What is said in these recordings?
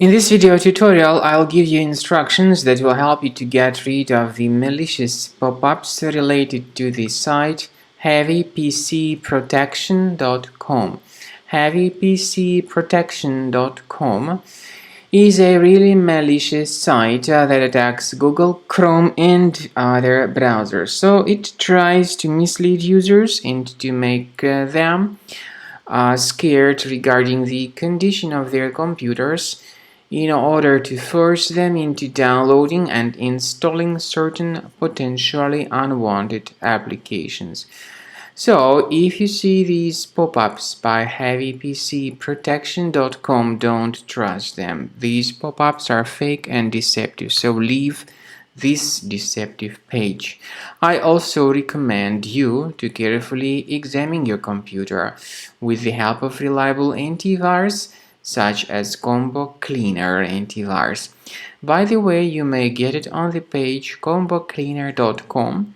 In this video tutorial, I'll give you instructions that will help you to get rid of the malicious pop-ups related to the site heavypcprotection.com. heavypcprotection.com is a really malicious site that attacks Google Chrome and other browsers. So it tries to mislead users and to make them scared regarding the condition of their computers in order to force them into downloading and installing certain potentially unwanted applications. So, if you see these pop-ups by heavypcprotection.com, don't trust them. These pop-ups are fake and deceptive, so leave this deceptive page. I also recommend you to carefully examine your computer with the help of reliable antivirus such as Combo Cleaner antivirus. By the way, you may get it on the page combocleaner.com.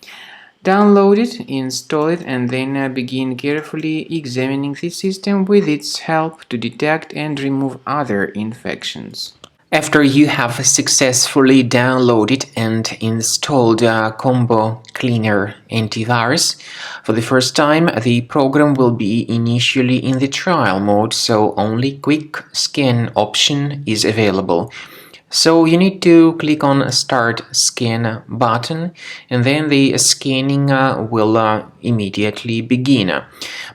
Download it, install it, and then begin carefully examining the system with its help to detect and remove other infections. After you have successfully downloaded and installed Combo Cleaner antivirus, for the first time the program will be initially in the trial mode, so only quick scan option is available. So you need to click on Start Scan button, and then the scanning will immediately begin.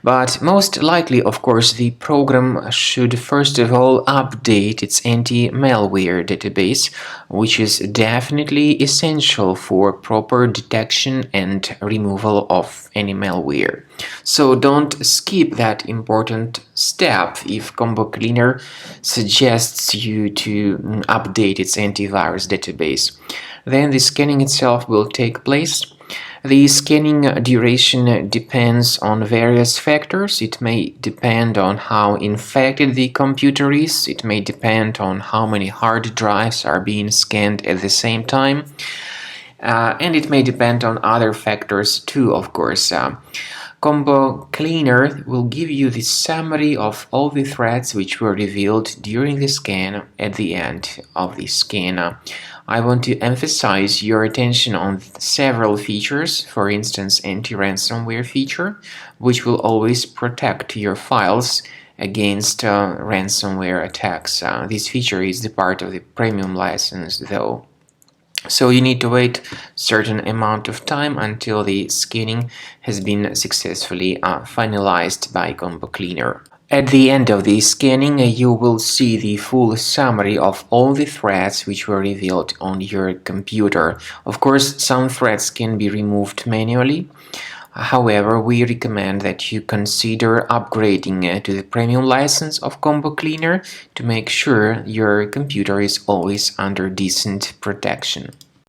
But most likely, of course, the program should first of all update its anti-malware database, which is definitely essential for proper detection and removal of any malware. So don't skip that important step if Combo Cleaner suggests you to update its antivirus database. Then the scanning itself will take place. The scanning duration depends on various factors. It may depend on how infected the computer is. It may depend on how many hard drives are being scanned at the same time. And it may depend on other factors too, of course. Combo Cleaner will give you the summary of all the threats which were revealed during the scan at the end of the scan. I want to emphasize your attention on several features, for instance anti-ransomware feature, which will always protect your files against ransomware attacks. This feature is the part of the premium license though. So you need to wait a certain amount of time until the scanning has been successfully finalized by Combo Cleaner. At the end of the scanning, you will see the full summary of all the threats which were revealed on your computer. Of course, some threats can be removed manually. However, we recommend that you consider upgrading to the premium license of Combo Cleaner to make sure your computer is always under decent protection.